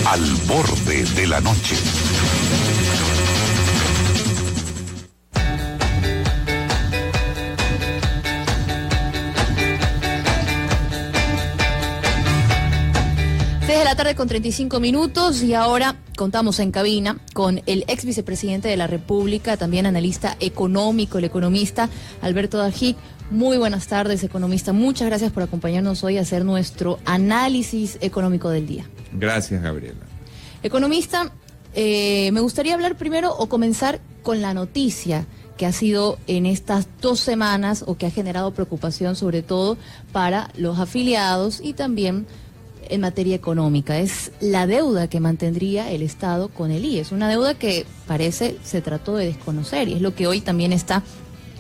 Al borde de la noche. De la tarde con 35 minutos y ahora contamos en cabina con el ex vicepresidente de la República, también analista económico, el economista Alberto Dajic. Muy buenas tardes, economista. Muchas gracias por acompañarnos hoy a hacer nuestro análisis económico del día. Gracias, Gabriela. Economista, me gustaría hablar primero o comenzar con la noticia que ha sido en estas 2 semanas o que ha generado preocupación sobre todo para los afiliados y también en materia económica. Es la deuda que mantendría el Estado con el IES, una deuda que parece se trató de desconocer y es lo que hoy también está,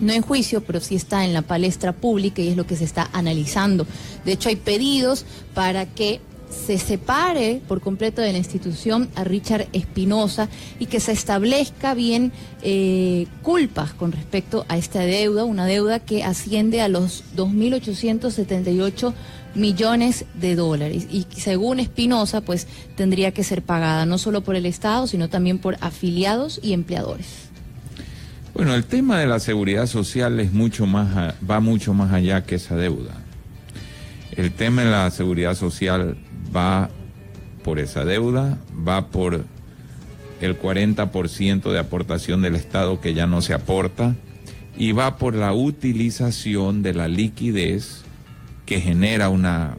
no en juicio, pero sí está en la palestra pública y es lo que se está analizando. De hecho, hay pedidos para que se separe por completo de la institución a Richard Espinosa y que se establezca bien culpas con respecto a esta deuda, una deuda que asciende a los 2.878 millones de dólares y según Espinosa pues tendría que ser pagada no solo por el Estado sino también por afiliados y empleadores. Bueno, el tema de la seguridad social es va mucho más allá que esa deuda. El tema de la seguridad social va por esa deuda, va por el 40% de aportación del Estado que ya no se aporta y va por la utilización de la liquidez que genera una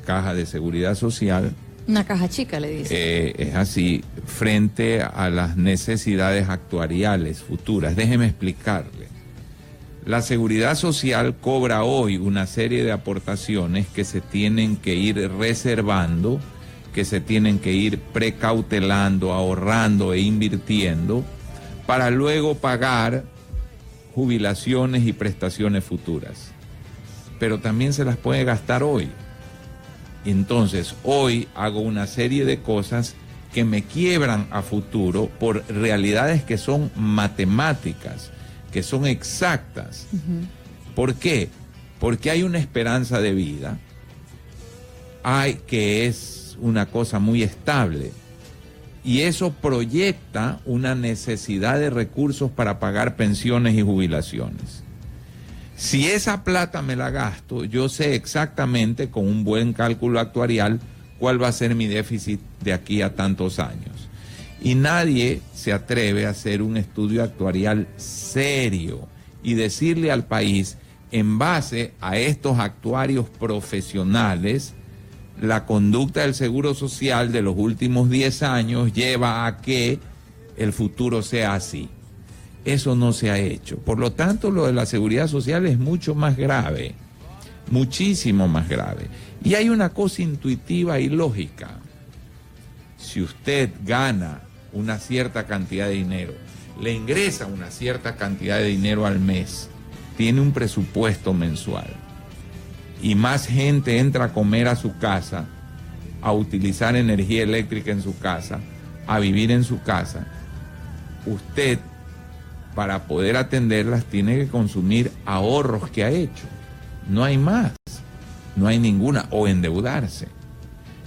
caja de seguridad social. Una caja chica, le dice. Es así, frente a las necesidades actuariales futuras. Déjeme explicarle. La seguridad social cobra hoy una serie de aportaciones que se tienen que ir reservando, que se tienen que ir precautelando, ahorrando e invirtiendo, para luego pagar jubilaciones y prestaciones futuras. Pero también se las puede gastar hoy. Entonces, hoy hago una serie de cosas que me quiebran a futuro por realidades que son matemáticas, que son exactas. ¿Por qué? Porque hay una esperanza de vida, que es una cosa muy estable, y eso proyecta una necesidad de recursos para pagar pensiones y jubilaciones. Si esa plata me la gasto, yo sé exactamente con un buen cálculo actuarial cuál va a ser mi déficit de aquí a tantos años. Y nadie se atreve a hacer un estudio actuarial serio y decirle al país, en base a estos actuarios profesionales, la conducta del Seguro Social de los últimos 10 años lleva a que el futuro sea así. Eso no se ha hecho. Por lo tanto, lo de la seguridad social es mucho más grave, muchísimo más grave. Y hay una cosa intuitiva y lógica. Si usted gana una cierta cantidad de dinero, le ingresa una cierta cantidad de dinero al mes, tiene un presupuesto mensual, y más gente entra a comer a su casa, a utilizar energía eléctrica en su casa, a vivir en su casa, usted, para poder atenderlas, tiene que consumir ahorros que ha hecho. No hay más, no hay ninguna, o endeudarse.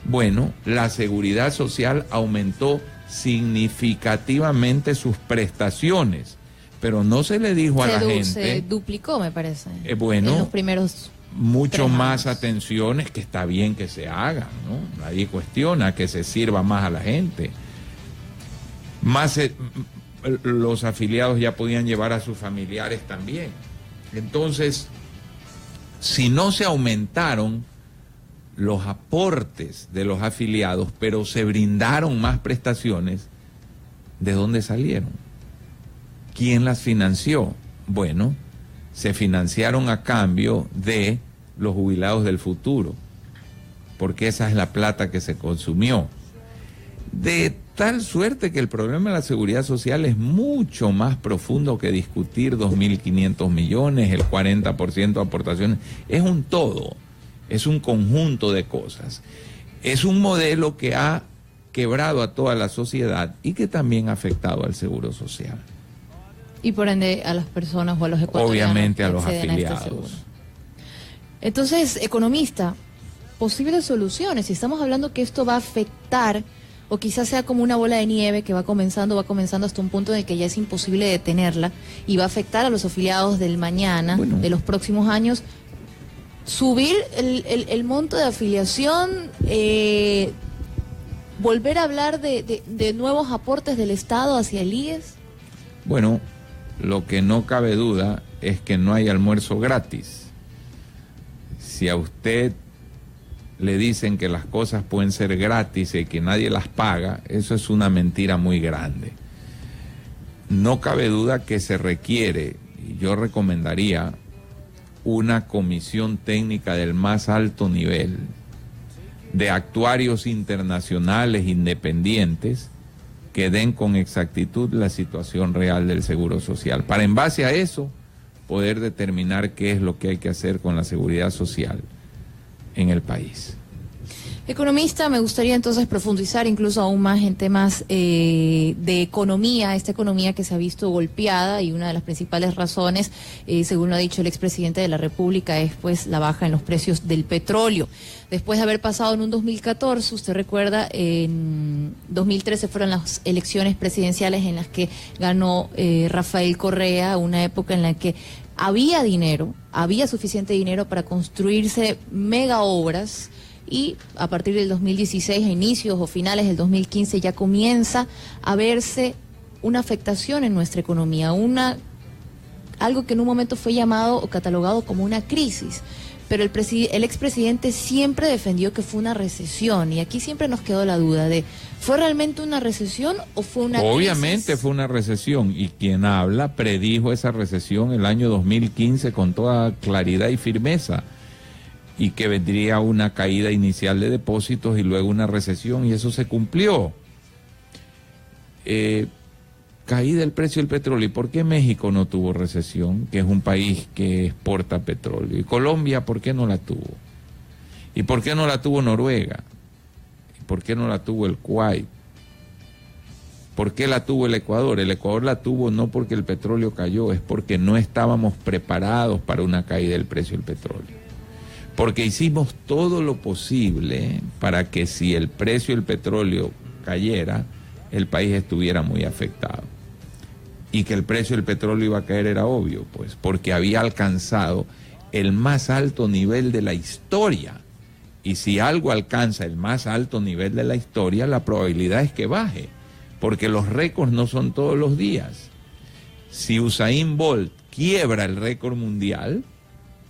Bueno, la seguridad social aumentó significativamente sus prestaciones, pero no se le dijo a la gente... Se duplicó, me parece, bueno, en los primeros... Mucho más atenciones, que está bien que se hagan, ¿no? Nadie cuestiona que se sirva más a la gente. Más... los afiliados ya podían llevar a sus familiares también. Entonces, si no se aumentaron los aportes de los afiliados, pero se brindaron más prestaciones, ¿de dónde salieron? ¿Quién las financió? Bueno, se financiaron a cambio de los jubilados del futuro, porque esa es la plata que se consumió. De tal suerte que el problema de la seguridad social es mucho más profundo que discutir 2.500 millones, el 40% de aportaciones. Es un todo, es un conjunto de cosas. Es un modelo que ha quebrado a toda la sociedad y que también ha afectado al seguro social. Y por ende a las personas o a los ecuatorianos. Obviamente a los afiliados. afiliados. Entonces, economista, posibles soluciones. Si estamos hablando que esto va a afectar o quizás sea como una bola de nieve que va comenzando hasta un punto en el que ya es imposible detenerla y va a afectar a los afiliados del mañana, de los próximos años? Subir el monto de afiliación, volver a hablar de nuevos aportes del Estado hacia el IES. Bueno, lo que no cabe duda es que no hay almuerzo gratis. Si a usted le dicen que las cosas pueden ser gratis y que nadie las paga, eso es una mentira muy grande. No cabe duda que se requiere, y yo recomendaría, una comisión técnica del más alto nivel, de actuarios internacionales independientes, que den con exactitud la situación real del Seguro Social, para en base a eso poder determinar qué es lo que hay que hacer con la seguridad social en el país. Economista, me gustaría entonces profundizar incluso aún más en temas de economía, esta economía que se ha visto golpeada, y una de las principales razones, según lo ha dicho el expresidente de la República, es pues la baja en los precios del petróleo. Después de haber pasado en un 2014, usted recuerda, en 2013 fueron las elecciones presidenciales en las que ganó Rafael Correa, una época en la que había dinero, había suficiente dinero para construirse mega obras, y a partir del 2016, a inicios o finales del 2015, ya comienza a verse una afectación en nuestra economía, algo que en un momento fue llamado o catalogado como una crisis. Pero el expresidente siempre defendió que fue una recesión, y aquí siempre nos quedó la duda de, ¿fue realmente una recesión o fue una crisis? Obviamente fue una recesión, y quien habla predijo esa recesión el año 2015 con toda claridad y firmeza, y que vendría una caída inicial de depósitos y luego una recesión, y eso se cumplió. Caída del precio del petróleo. ¿Y por qué México no tuvo recesión, que es un país que exporta petróleo? ¿Y Colombia por qué no la tuvo? ¿Y por qué no la tuvo Noruega? ¿Y por qué no la tuvo el Kuwait? ¿Por qué la tuvo el Ecuador? El Ecuador la tuvo no porque el petróleo cayó, es porque no estábamos preparados para una caída del precio del petróleo. Porque hicimos todo lo posible para que si el precio del petróleo cayera, el país estuviera muy afectado. Y que el precio del petróleo iba a caer era obvio, pues, porque había alcanzado el más alto nivel de la historia. Y si algo alcanza el más alto nivel de la historia, la probabilidad es que baje, porque los récords no son todos los días. Si Usain Bolt quiebra el récord mundial,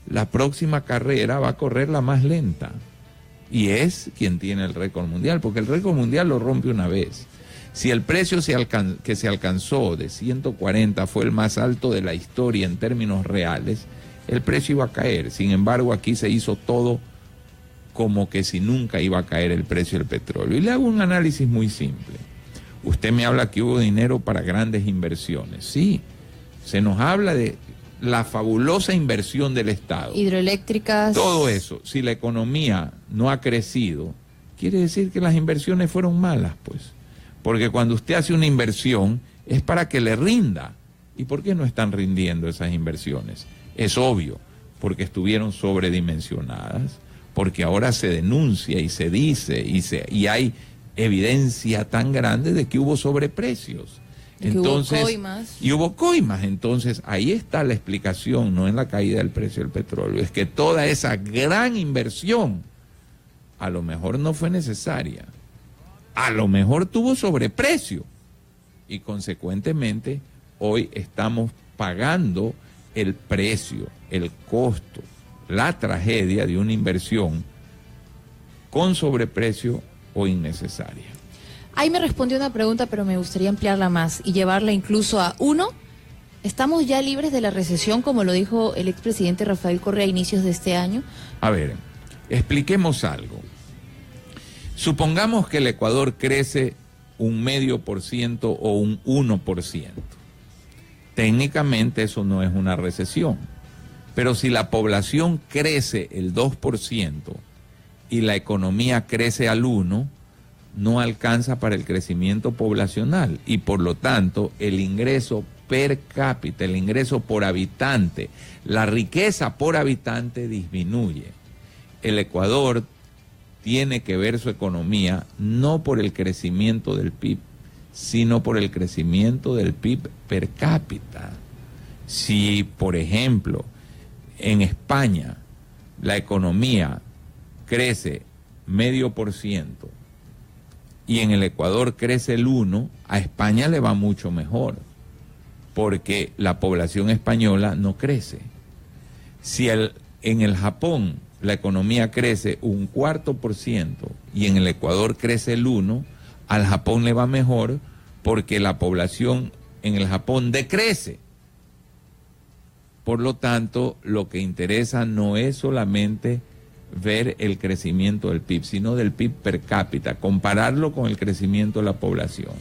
la próxima carrera va a correr la más lenta, y es quien tiene el récord mundial, porque el récord mundial lo rompe una vez. Si el precio que se alcanzó de 140 fue el más alto de la historia en términos reales, el precio iba a caer. Sin embargo, aquí se hizo todo como que si nunca iba a caer el precio del petróleo. Y le hago un análisis muy simple. Usted me habla que hubo dinero para grandes inversiones. Sí, se nos habla de la fabulosa inversión del Estado. Hidroeléctricas. Todo eso. Si la economía no ha crecido, quiere decir que las inversiones fueron malas, pues. Porque cuando usted hace una inversión es para que le rinda. ¿Y por qué no están rindiendo esas inversiones? Es obvio, porque estuvieron sobredimensionadas, porque ahora se denuncia y se dice y hay evidencia tan grande de que hubo sobreprecios. Entonces, hubo coimas. Entonces, ahí está la explicación, no en la caída del precio del petróleo. Es que toda esa gran inversión a lo mejor no fue necesaria. A lo mejor tuvo sobreprecio. Y consecuentemente, hoy estamos pagando el precio, el costo, la tragedia de una inversión con sobreprecio o innecesaria. Ahí me respondió una pregunta, pero me gustaría ampliarla más y llevarla incluso a uno. ¿Estamos ya libres de la recesión, como lo dijo el expresidente Rafael Correa a inicios de este año? A ver, expliquemos algo. Supongamos que el Ecuador crece 0,5% o un 1%. Técnicamente eso no es una recesión. Pero si la población crece el 2% y la economía crece al 1%, no alcanza para el crecimiento poblacional, y por lo tanto el ingreso per cápita, el ingreso por habitante, la riqueza por habitante disminuye. El Ecuador tiene que ver su economía no por el crecimiento del PIB, sino por el crecimiento del PIB per cápita. Si, por ejemplo, en España la economía crece 0,5% y en el Ecuador crece el 1%, a España le va mucho mejor, porque la población española no crece. Si en el Japón la economía crece 0,25% y en el Ecuador crece el 1%, al Japón le va mejor porque la población en el Japón decrece. Por lo tanto, lo que interesa no es solamente ver el crecimiento del PIB, sino del PIB per cápita, compararlo con el crecimiento de la población.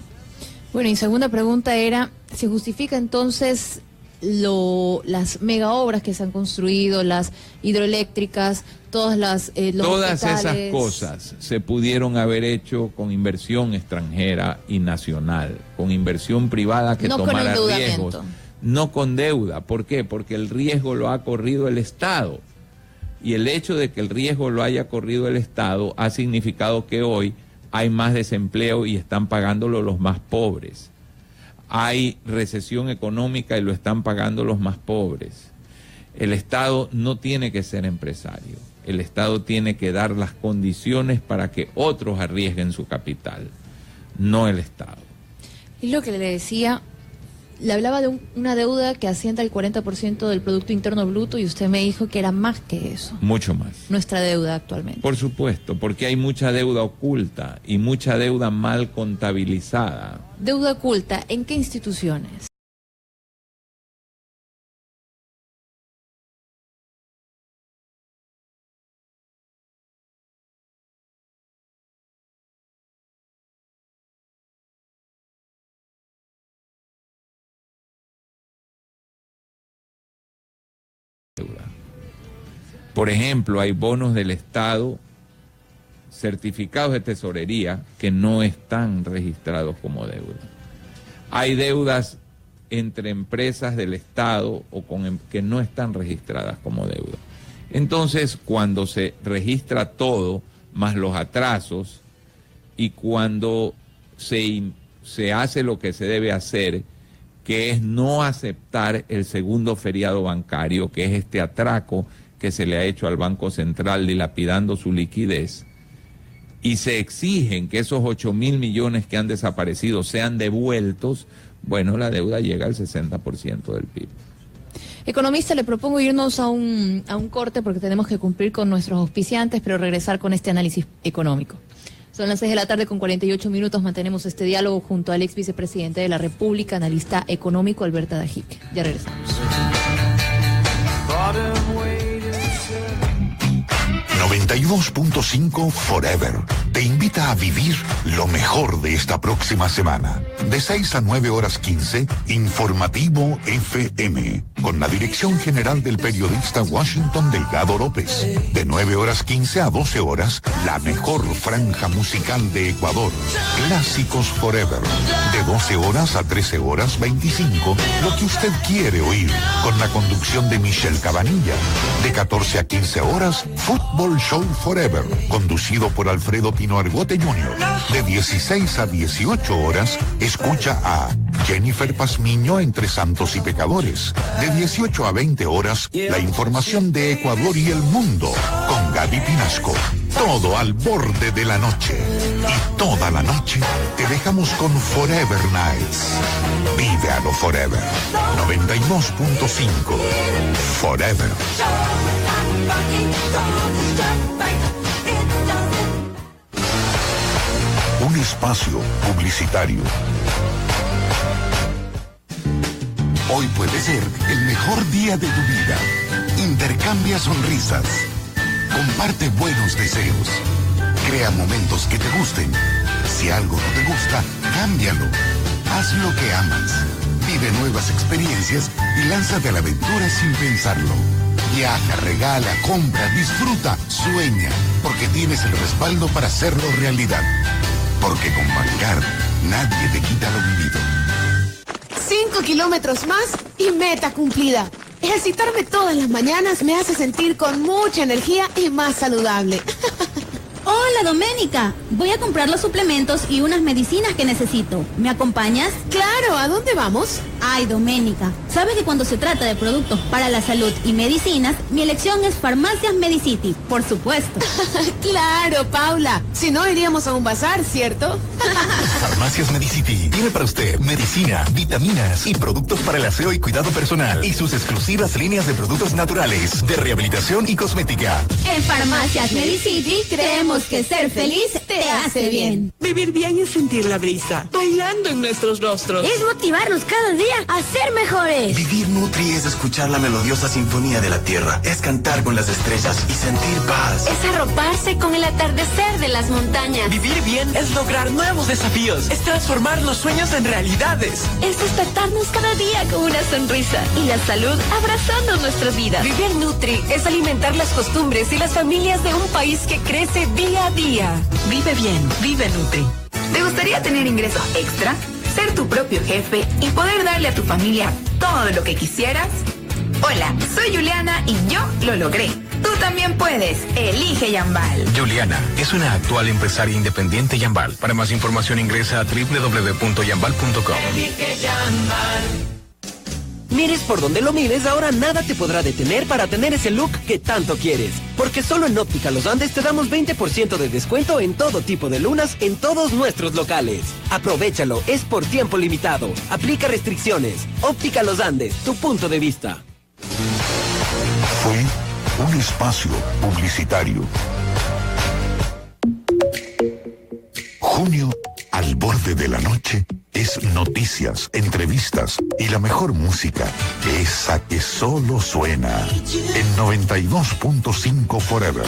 Bueno, y segunda pregunta era, ¿se justifica entonces las mega obras que se han construido, las hidroeléctricas, todas todas esas cosas se pudieron haber hecho con inversión extranjera y nacional, con inversión privada que tomara riesgos, no con deuda? ¿Por qué? Porque el riesgo lo ha corrido el Estado, y el hecho de que el riesgo lo haya corrido el Estado ha significado que hoy hay más desempleo y están pagándolo los más pobres. Hay recesión económica y lo están pagando los más pobres. El Estado no tiene que ser empresario. El Estado tiene que dar las condiciones para que otros arriesguen su capital, no el Estado. Y lo que le decía, le hablaba de una deuda que asciende al 40% del Producto Interno Bruto, y usted me dijo que era más que eso. Mucho más. Nuestra deuda actualmente. Por supuesto, porque hay mucha deuda oculta y mucha deuda mal contabilizada. ¿Deuda oculta en qué instituciones? Por ejemplo, hay bonos del Estado, certificados de tesorería, que no están registrados como deuda. Hay deudas entre empresas del Estado que no están registradas como deuda. Entonces, cuando se registra todo, más los atrasos, y cuando se hace lo que se debe hacer, que es no aceptar el segundo feriado bancario, que es este atraco que se le ha hecho al Banco Central dilapidando su liquidez, y se exigen que esos 8.000 millones que han desaparecido sean devueltos, bueno, la deuda llega al 60% del PIB. Economista, le propongo irnos a un corte porque tenemos que cumplir con nuestros auspiciantes, pero regresar con este análisis económico. Son las 6 de la tarde con 48 minutos, mantenemos este diálogo junto al ex vicepresidente de la República, analista económico Alberto Dajique. Ya regresamos. 92.5 Forever te invita a vivir lo mejor de esta próxima semana. De 6 a 9 horas 15, Informativo FM, con la dirección general del periodista Washington Delgado López. De 9 horas 15 a 12 horas, la mejor franja musical de Ecuador. Clásicos Forever. De 12 horas a 13 horas 25, lo que usted quiere oír, con la conducción de Michelle Cabanilla. De 14 a 15 horas, Fútbol Show Forever, conducido por Alfredo Pino Argote Jr. De 16 a 18 horas, escucha a Jennifer Pazmiño entre santos y pecadores. De 18 a 20 horas, la información de Ecuador y el mundo, con Gaby Pinasco. Todo al borde de la noche. Y toda la noche te dejamos con Forever Nights. Vive a lo Forever. 92.5 Forever. Un espacio publicitario. Hoy puede ser el mejor día de tu vida. Intercambia sonrisas. Comparte buenos deseos. Crea momentos que te gusten. Si algo no te gusta, cámbialo. Haz lo que amas. Vive nuevas experiencias y lánzate a la aventura sin pensarlo. Viaja, regala, compra, disfruta, sueña, porque tienes el respaldo para hacerlo realidad. Porque con Bancar, nadie te quita lo vivido. 5 kilómetros más y meta cumplida. Ejercitarme todas las mañanas me hace sentir con mucha energía y más saludable. Hola, Doménica. Voy a comprar los suplementos y unas medicinas que necesito. ¿Me acompañas? Claro, ¿a dónde vamos? Ay, Doménica, sabes que cuando se trata de productos para la salud y medicinas, mi elección es Farmacias Medicity, por supuesto. Claro, Paula. Si no, iríamos a un bazar, ¿cierto? Farmacias Medicity tiene para usted medicina, vitaminas y productos para el aseo y cuidado personal y sus exclusivas líneas de productos naturales, de rehabilitación y cosmética. En Farmacias Medicity creemos que ser feliz te hace bien. Vivir bien es sentir la brisa, bailando en nuestros rostros. Es motivarnos cada día a ser mejores. Vivir Nutri es escuchar la melodiosa sinfonía de la tierra, es cantar con las estrellas y sentir paz. Es arroparse con el atardecer de las montañas. Vivir bien es lograr nuevos desafíos, es transformar los sueños en realidades. Es despertarnos cada día con una sonrisa y la salud abrazando nuestras vidas. Vivir Nutri es alimentar las costumbres y las familias de un país que crece día a día. Vive bien, vive Nutri. ¿Te gustaría tener ingresos extra? ¿Ser tu propio jefe y poder darle a tu familia todo lo que quisieras? Hola, soy Juliana y yo lo logré. Tú también puedes. Elige Yambal. Juliana es una actual empresaria independiente Yambal. Para más información ingresa a www.yambal.com. Elige Yambal. Mires por donde lo mires, ahora nada te podrá detener para tener ese look que tanto quieres. Porque solo en Óptica Los Andes te damos 20% de descuento en todo tipo de lunas en todos nuestros locales. Aprovéchalo, es por tiempo limitado. Aplica restricciones. Óptica Los Andes, tu punto de vista. Fue un espacio publicitario. Junio, al borde de la noche, es noticias, entrevistas y la mejor música, esa que solo suena en 92.5 Forever.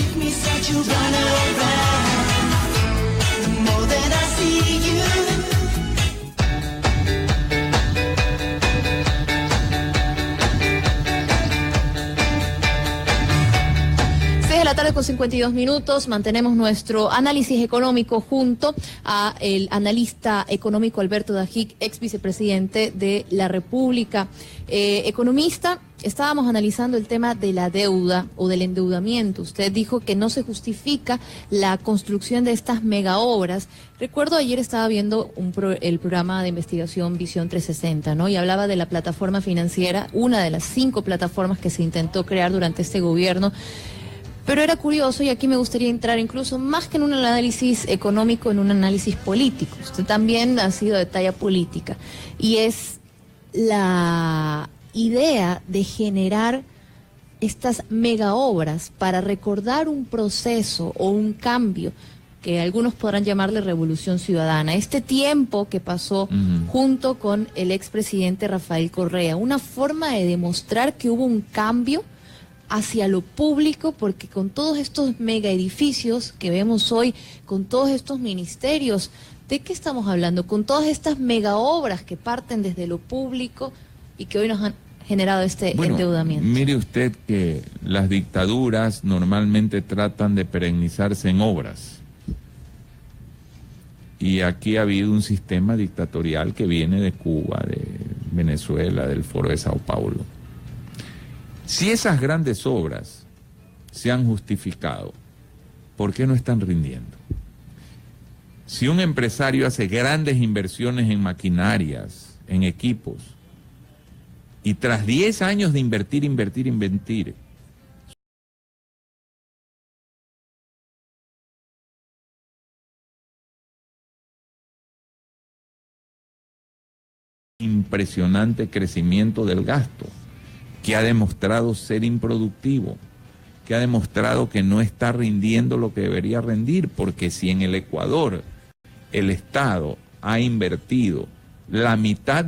6:52 p.m, mantenemos nuestro análisis económico junto a el analista económico Alberto Dajic, ex vicepresidente de la República. Economista, estábamos analizando el tema de la deuda o del endeudamiento. Usted dijo que no se justifica la construcción de estas megaobras. Recuerdo ayer estaba viendo el programa de investigación Visión 360, ¿no? Y hablaba de la plataforma financiera, una de las 5 plataformas que se intentó crear durante este gobierno. Pero era curioso, y aquí me gustaría entrar incluso más que en un análisis económico, en un análisis político. Usted también ha sido de talla política. Y es la idea de generar estas mega obras para recordar un proceso o un cambio que algunos podrán llamarle revolución ciudadana. Este tiempo que pasó junto con el expresidente Rafael Correa, una forma de demostrar que hubo un cambio hacia lo público, porque con todos estos mega edificios que vemos hoy, con todos estos ministerios, ¿de qué estamos hablando? Con todas estas mega obras que parten desde lo público y que hoy nos han generado este endeudamiento. Mire usted que las dictaduras normalmente tratan de perennizarse en obras. Y aquí ha habido un sistema dictatorial que viene de Cuba, de Venezuela, del Foro de Sao Paulo. Si esas grandes obras se han justificado, ¿por qué no están rindiendo? Si un empresario hace grandes inversiones en maquinarias, en equipos, y tras 10 años de invertir, impresionante crecimiento del gasto, que ha demostrado ser improductivo, que ha demostrado que no está rindiendo lo que debería rendir, porque si en el Ecuador el Estado ha invertido la mitad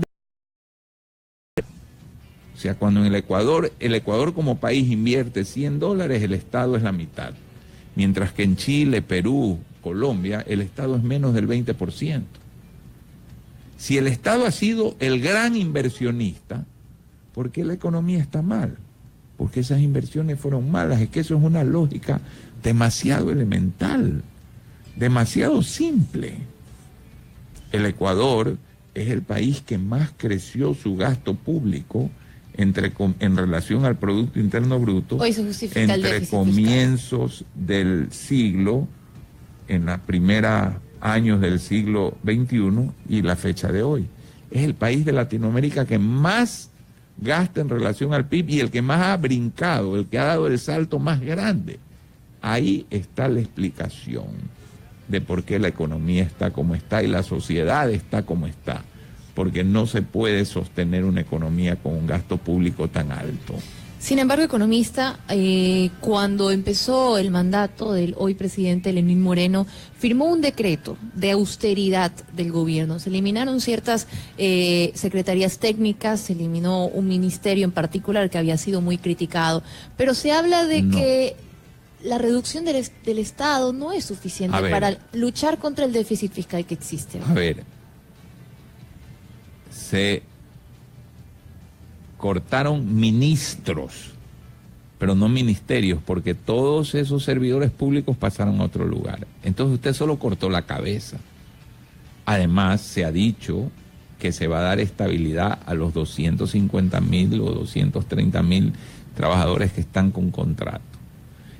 o sea, cuando en el Ecuador como país invierte $100, el Estado es la mitad, mientras que en Chile, Perú, Colombia, el Estado es menos del 20%. Si el Estado ha sido el gran inversionista, ¿por qué la economía está mal? Porque esas inversiones fueron malas. Es que eso es una lógica demasiado elemental, demasiado simple. El Ecuador es el país que más creció su gasto público en relación al Producto Interno Bruto hoy se justifica entre comienzos del siglo en los primeros años del siglo XXI y la fecha de hoy. Es el país de Latinoamérica que más gasta en relación al PIB y el que más ha brincado, el que ha dado el salto más grande. Ahí está la explicación de por qué la economía está como está y la sociedad está como está, porque no se puede sostener una economía con un gasto público tan alto. Sin embargo, economista, cuando empezó el mandato del hoy presidente Lenín Moreno, firmó un decreto de austeridad del gobierno. Se eliminaron ciertas secretarías técnicas, se eliminó un ministerio en particular que había sido muy criticado, pero se habla de que la reducción del Estado no es suficiente para luchar contra el déficit fiscal que existe. A ver, se cortaron ministros, pero no ministerios, porque todos esos servidores públicos pasaron a otro lugar. Entonces usted solo cortó la cabeza. Además, se ha dicho que se va a dar estabilidad a los 250.000 o 230.000 trabajadores que están con contrato.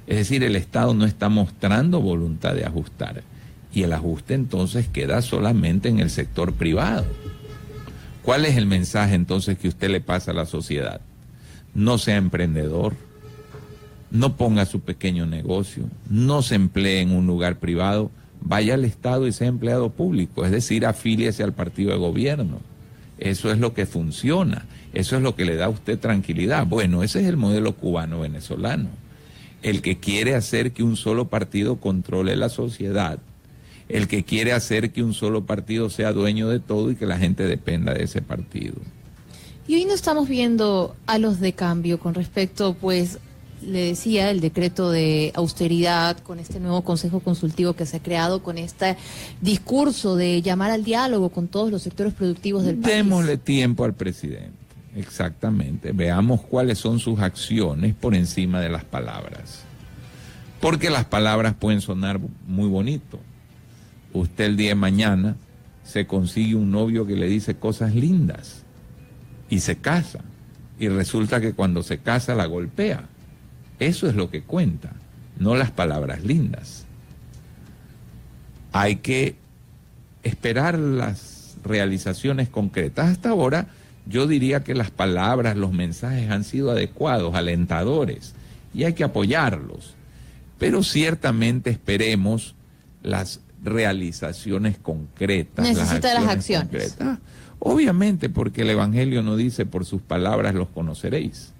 Es decir, el Estado no está mostrando voluntad de ajustar, y el ajuste entonces queda solamente en el sector privado. ¿Cuál es el mensaje entonces que usted le pasa a la sociedad? No sea emprendedor, no ponga su pequeño negocio, no se emplee en un lugar privado, vaya al Estado y sea empleado público, es decir, afíliese al partido de gobierno. Eso es lo que funciona, eso es lo que le da a usted tranquilidad. Bueno, ese es el modelo cubano-venezolano, el que quiere hacer que un solo partido controle la sociedad, el que quiere hacer que un solo partido sea dueño de todo y que la gente dependa de ese partido. Y hoy no estamos viendo halos de cambio con respecto, pues, le decía, el decreto de austeridad, con este nuevo consejo consultivo que se ha creado, con este discurso de llamar al diálogo con todos los sectores productivos del país. Démosle tiempo al presidente, exactamente. Veamos cuáles son sus acciones por encima de las palabras. Porque las palabras pueden sonar muy bonito. Usted el día de mañana se consigue un novio que le dice cosas lindas y se casa, y resulta que cuando se casa la golpea. Eso es lo que cuenta, no las palabras lindas. Hay que esperar las realizaciones concretas. Hasta ahora yo diría que las palabras, los mensajes han sido adecuados, alentadores, y hay que apoyarlos. Pero ciertamente esperemos las realizaciones concretas. Necesita las acciones. Concretas. Obviamente, porque el Evangelio no dice por sus palabras los conoceréis.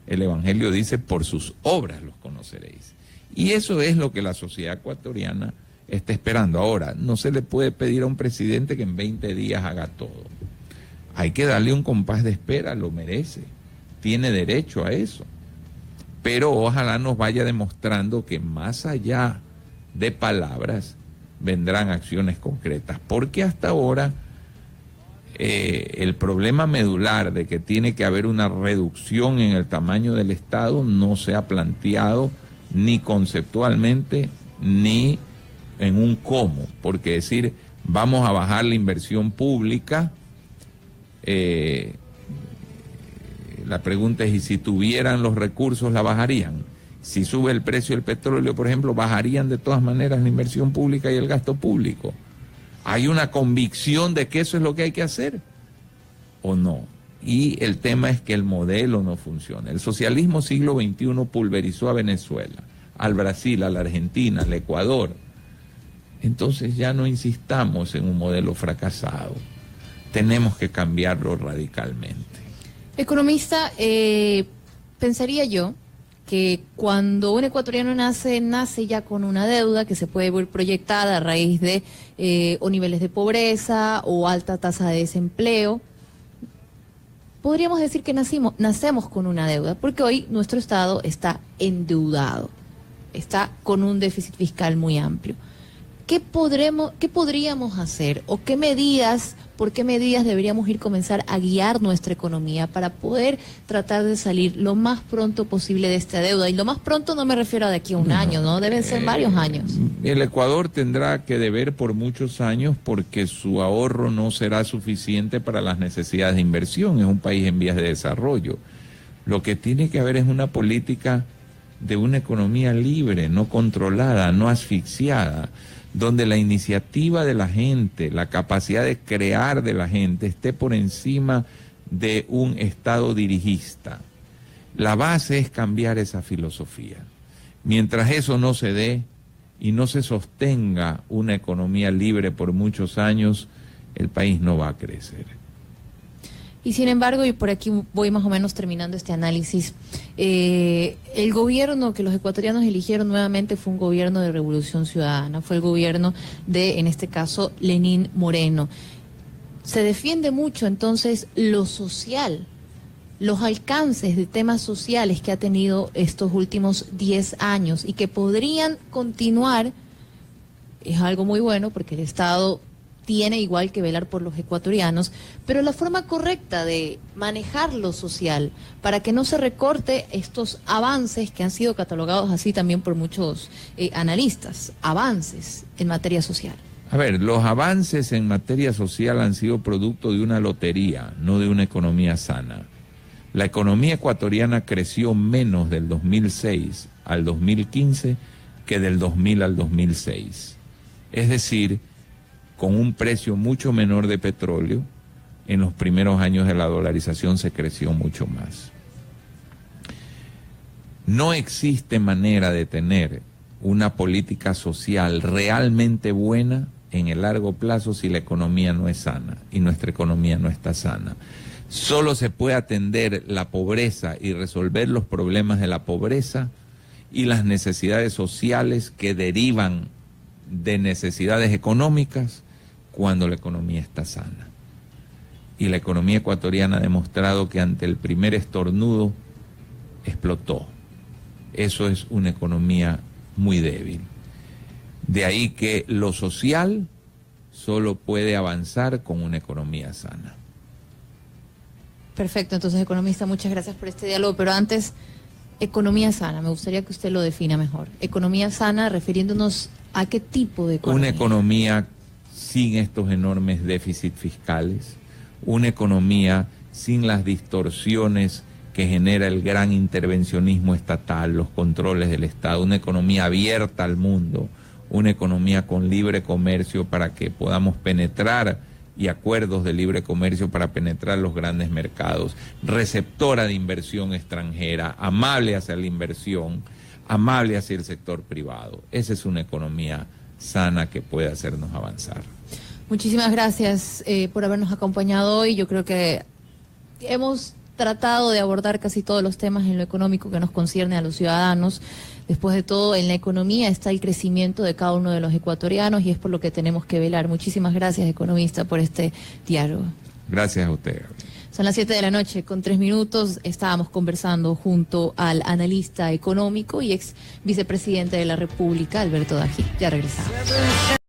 El Evangelio dice por sus obras los conoceréis. Y eso es lo que la sociedad ecuatoriana está esperando. Ahora, no se le puede pedir a un presidente que en 20 días haga todo. Hay que darle un compás de espera, lo merece. Tiene derecho a eso. Pero ojalá nos vaya demostrando que más allá de palabras vendrán acciones concretas, porque hasta ahora el problema medular de que tiene que haber una reducción en el tamaño del Estado no se ha planteado ni conceptualmente ni en un cómo, porque decir vamos a bajar la inversión pública, la pregunta es, ¿y si tuvieran los recursos la bajarían? Si sube el precio del petróleo, por ejemplo, ¿bajarían de todas maneras la inversión pública y el gasto público? ¿Hay una convicción de que eso es lo que hay que hacer o no? Y el tema es que el modelo no funciona. El socialismo siglo XXI pulverizó a Venezuela, al Brasil, a la Argentina, al Ecuador. Entonces ya no insistamos en un modelo fracasado. Tenemos que cambiarlo radicalmente. Economista, pensaría yo que cuando un ecuatoriano nace ya con una deuda que se puede ver proyectada a raíz de o niveles de pobreza o alta tasa de desempleo. Podríamos decir que nacemos con una deuda, porque hoy nuestro Estado está endeudado, está con un déficit fiscal muy amplio. ¿Qué podríamos hacer o por qué medidas deberíamos comenzar a guiar nuestra economía para poder tratar de salir lo más pronto posible de esta deuda? Y lo más pronto no me refiero a de aquí a un año, ¿no? Deben ser varios años. El Ecuador tendrá que deber por muchos años porque su ahorro no será suficiente para las necesidades de inversión. Es un país en vías de desarrollo. Lo que tiene que haber es una política de una economía libre, no controlada, no asfixiada, donde la iniciativa de la gente, la capacidad de crear de la gente esté por encima de un Estado dirigista. La base es cambiar esa filosofía. Mientras eso no se dé y no se sostenga una economía libre por muchos años, el país no va a crecer. Y sin embargo, y por aquí voy más o menos terminando este análisis, el gobierno que los ecuatorianos eligieron nuevamente fue un gobierno de Revolución Ciudadana, fue el gobierno de, en este caso, Lenín Moreno. Se defiende mucho entonces lo social, los alcances de temas sociales que ha tenido estos últimos 10 años y que podrían continuar. Es algo muy bueno porque el Estado tiene igual que velar por los ecuatorianos, pero la forma correcta de manejar lo social para que no se recorte estos avances que han sido catalogados así también por muchos analistas, avances en materia social. A ver, los avances en materia social han sido producto de una lotería, no de una economía sana. La economía ecuatoriana creció menos del 2006 al 2015 que del 2000 al 2006. Es decir, con un precio mucho menor de petróleo, en los primeros años de la dolarización se creció mucho más. No existe manera de tener una política social realmente buena en el largo plazo si la economía no es sana, y nuestra economía no está sana. Solo se puede atender la pobreza y resolver los problemas de la pobreza y las necesidades sociales que derivan de necesidades económicas cuando la economía está sana. Y la economía ecuatoriana ha demostrado que ante el primer estornudo explotó. Eso es una economía muy débil. De ahí que lo social solo puede avanzar con una economía sana. Perfecto, entonces, economista, muchas gracias por este diálogo, pero antes, economía sana, me gustaría que usted lo defina mejor. Economía sana, refiriéndonos a qué tipo de economía. Una economía sin estos enormes déficits fiscales, una economía sin las distorsiones que genera el gran intervencionismo estatal, los controles del Estado, una economía abierta al mundo, una economía con libre comercio para que podamos penetrar y acuerdos de libre comercio para penetrar los grandes mercados, receptora de inversión extranjera, amable hacia la inversión, amable hacia el sector privado. Esa es una economía sana que puede hacernos avanzar. Muchísimas gracias por habernos acompañado hoy. Yo creo que hemos tratado de abordar casi todos los temas en lo económico que nos concierne a los ciudadanos. Después de todo, en la economía está el crecimiento de cada uno de los ecuatorianos y es por lo que tenemos que velar. Muchísimas gracias, economista, por este diálogo. Gracias a usted. Son las 7 de la noche, con 3 minutos. Estábamos conversando junto al analista económico y ex vicepresidente de la República, Alberto Dají. Ya regresamos.